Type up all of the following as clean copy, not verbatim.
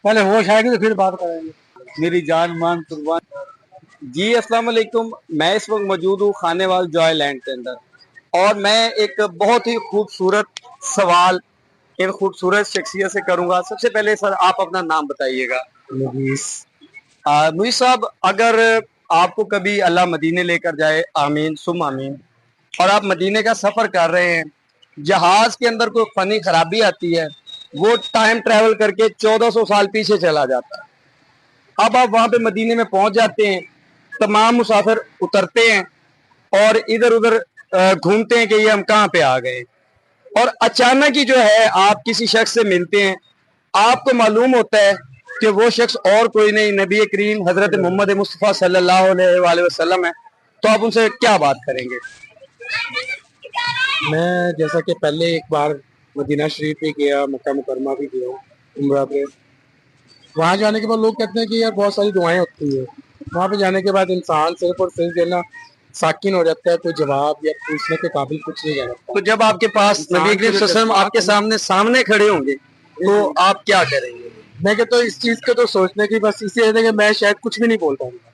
پہلے ہوش آئے گی تو پھر بات کریں گے. میری جان مان قربان. جی السلام علیکم. میں اس وقت موجود ہوں خانے وال جوائے لینڈ کے اندر، اور میں ایک بہت ہی خوبصورت سوال ان خوبصورت شخصیت سے کروں گا. سب سے پہلے سر آپ اپنا نام بتائیے گا. مجیس صاحب، اگر آپ کو کبھی اللہ مدینے لے کر جائے، آمین سم آمین، اور آپ مدینے کا سفر کر رہے ہیں، جہاز کے اندر کوئی فنی خرابی آتی ہے، وہ ٹائم ٹریول کر کے 1400 سال پیچھے چلا جاتا ہے. اب آپ وہاں پہ مدینے میں پہنچ جاتے ہیں، تمام مسافر اترتے ہیں اور ادھر ادھر گھومتے ہیں کہ یہ ہم کہاں پہ آ گئے، اور اچانک ہی جو ہے آپ کسی شخص سے ملتے ہیں. آپ کو معلوم ہوتا ہے کہ وہ شخص اور کوئی نہیں، نبی کریم حضرت محمد مصطفیٰ صلی اللہ علیہ وآلہ وسلم ہے. تو آپ ان سے کیا بات کریں گے؟ میں جیسا کہ پہلے ایک بار مدینہ شریف بھی گیا، مکہ مکرمہ بھی گیا عمرہ پہ. وہاں جانے کے بعد لوگ کہتے ہیں کہ یار بہت ساری دعائیں ہوتی ہیں. وہاں پہ جانے کے بعد انسان صرف اور صرف جو ہے نا ساکن ہو جاتا ہے، کوئی جواب یا پوچھنے کے قابل کچھ نہیں رہتا. تو جب آپ کے پاس نبی کریم صلی اللہ علیہ وسلم آپ کے سامنے کھڑے ہوں گے تو آپ کیا کریں گے؟ میں کہتا ہوں اس چیز کو تو سوچنے کی بس اسی ہے کہ میں شاید کچھ بھی نہیں بول پاؤں گا.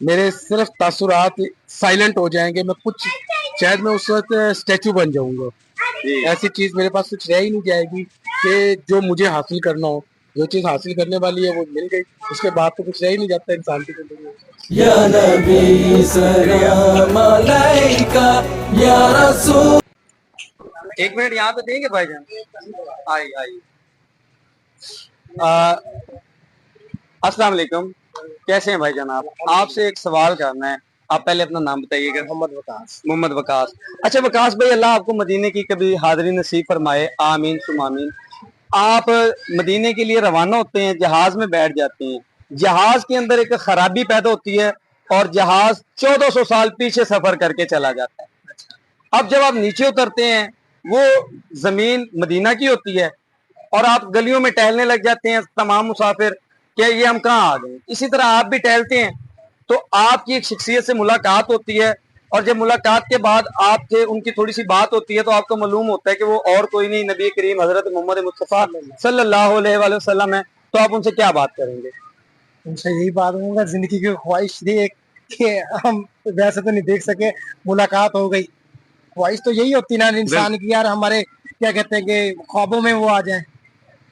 میرے صرف تاثرات سائلنٹ ہو جائیں گے. میں کچھ شاید میں اس وقت اسٹیچو بن جاؤں گا. ایسی چیز میرے پاس کچھ رہ ہی نہیں جائے گی کہ جو مجھے حاصل کرنا ہو. جو چیز حاصل کرنے والی ہے وہ مل گئی، اس کے بعد تو کچھ رہ ہی نہیں جاتا انسان کی زندگی میں. یا نبی سلام علیکہ یا رسول. ایک منٹ یہاں پہ دیں گے بھائی جان. آئی. السلام علیکم، کیسے ہیں بھائی جان آپ سے ایک سوال کرنا ہے. آپ پہلے اپنا نام بتائیے گا. محمد وقاص. اچھا وقاص بھائی، اللہ آپ کو مدینے کی کبھی حاضری نصیب فرمائے، آمین ثم آمین. آپ مدینے کے لیے روانہ ہوتے ہیں، جہاز میں بیٹھ جاتے ہیں، جہاز کے اندر ایک خرابی پیدا ہوتی ہے اور جہاز 1400 سال پیچھے سفر کر کے چلا جاتا ہے. اب جب آپ نیچے اترتے ہیں، وہ زمین مدینہ کی ہوتی ہے اور آپ گلیوں میں ٹہلنے لگ جاتے ہیں تمام مسافر کہ یہ ہم کہاں آ گئے. اسی طرح آپ بھی ٹہلتے ہیں تو آپ کی ایک شخصیت سے ملاقات ہوتی ہے، اور جب ملاقات کے بعد آپ سے ان کی تھوڑی سی بات ہوتی ہے تو آپ کو معلوم ہوتا ہے کہ وہ اور کوئی نہیں، نبی کریم حضرت محمد مصطفیٰ صلی اللہ علیہ وآلہ وسلم ہے. تو آپ ان سے کیا بات کریں گے؟ ان سے یہی بات ہوں گا، زندگی کی خواہش تھی کہ ہم ویسے تو نہیں دیکھ سکے، ملاقات ہو گئی. خواہش تو یہی ہوتی نا انسان کی یار، ہمارے کیا کہتے ہیں کہ خوابوں میں وہ آ جائیں.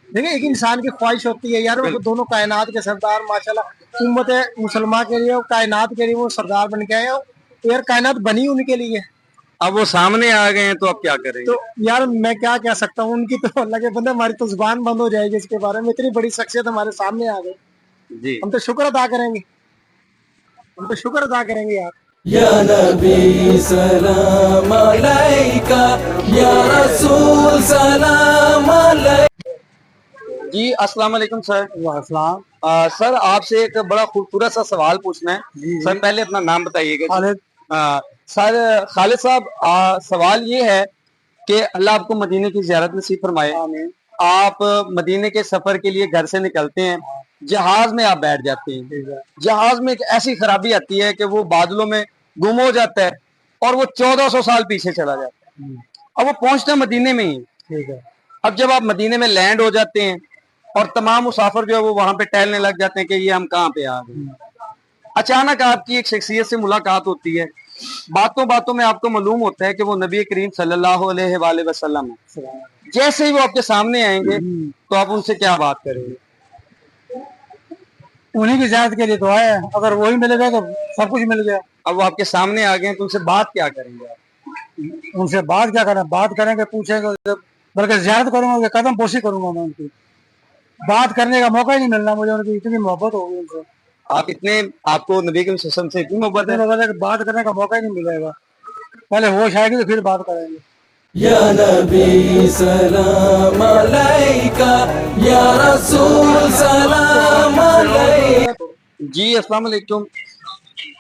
دیکھیں ایک انسان کی خواہش ہوتی ہے یار، وہ دونوں کائنات کے سردار ماشاءاللہ امت مسلمہ کے لیے، کائنات کے لیے وہ سردار بن کے آئے یار. کائنات بنی ان کے لیے. اب وہ سامنے آ گئے ہیں تو اب کیا کریں گے؟ تو یار میں کیا کہہ سکتا ہوں، ان کی تو اللہ کے بندے ہماری تو زبان بند ہو جائے گی اس کے بارے میں. اتنی بڑی شخصیت ہمارے سامنے آ گئی، جی ہم تو شکر ادا کریں گے. ہم تو شکر ادا کریں گے یار. یا نبی سلام علیکہ یا رسول سلام علیکہ. جی السلام علیکم سر. السلام. سر آپ سے ایک بڑا خوبصورت سا سوال پوچھنا ہے. سر پہلے اپنا نام بتائیے گا. سر خالد صاحب، سوال یہ ہے کہ اللہ آپ کو مدینے کی زیارت نصیب فرمائے. آپ مدینے کے سفر کے لیے گھر سے نکلتے ہیں، جہاز میں آپ بیٹھ جاتے ہیں، جہاز میں ایک ایسی خرابی آتی ہے کہ وہ بادلوں میں گم ہو جاتا ہے اور وہ 1400 سال پیچھے چلا جاتا ہے. اب وہ پہنچتا مدینے میں ہی. اب جب آپ مدینے میں لینڈ ہو جاتے ہیں اور تمام مسافر جو ہے وہ وہاں پہ ٹہلنے لگ جاتے ہیں کہ یہ ہم کہاں پہ آ گئے. اچانک آپ کی ایک شخصیت سے ملاقات ہوتی ہے، باتوں باتوں میں آپ کو معلوم ہوتا ہے کہ وہ نبی کریم صلی اللہ علیہ وآلہ وسلم ہے. جیسے ہی وہ آپ کے سامنے آئیں گے تو آپ ان سے کیا بات کریں گے؟ انہیں کی زیارت کے لیے تو آئے، اگر وہی مل گئے تو سب کچھ مل گیا. اب وہ آپ کے سامنے آ گئے ہیں تو ان سے بات کیا کریں گے آپ؟ ان سے بات کیا کریں، بات کریں گے، پوچھیں گے، بلکہ زیارت کروں گا، قدم پوشی کروں گا. میں ان کی بات کرنے کا موقع ہی نہیں ملنا مجھے، ان کی اتنی محبت ہوگی ان سے. آپ کو نبی کریم صلی اللہ علیہ وسلم سے اتنی محبت ہے کہ بات کرنے کا موقع ہی نہیں ملے گا. پہلے ہوش آئے گی تو پھر بات کریں گے. یا نبی سلام علیکہ یا رسول سلام علیکہ. جی السلام علیکم.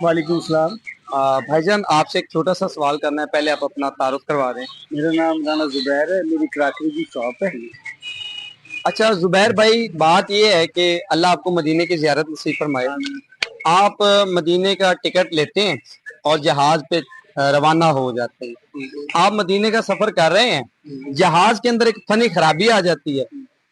وعلیکم السلام. بھائی جان آپ سے ایک چھوٹا سا سوال کرنا ہے، پہلے آپ اپنا تعارف کروا دیں. میرا نام رانا زبیر ہے، میری کراچی کی شاپ ہے. اچھا زبیر بھائی، بات یہ ہے کہ اللہ آپ کو مدینے کی زیارت نصیب فرمائے. آپ مدینے کا ٹکٹ لیتے ہیں اور جہاز پہ روانہ ہو جاتے ہیں. آپ مدینے کا سفر کر رہے ہیں، جہاز کے اندر ایک فنی خرابی آ جاتی ہے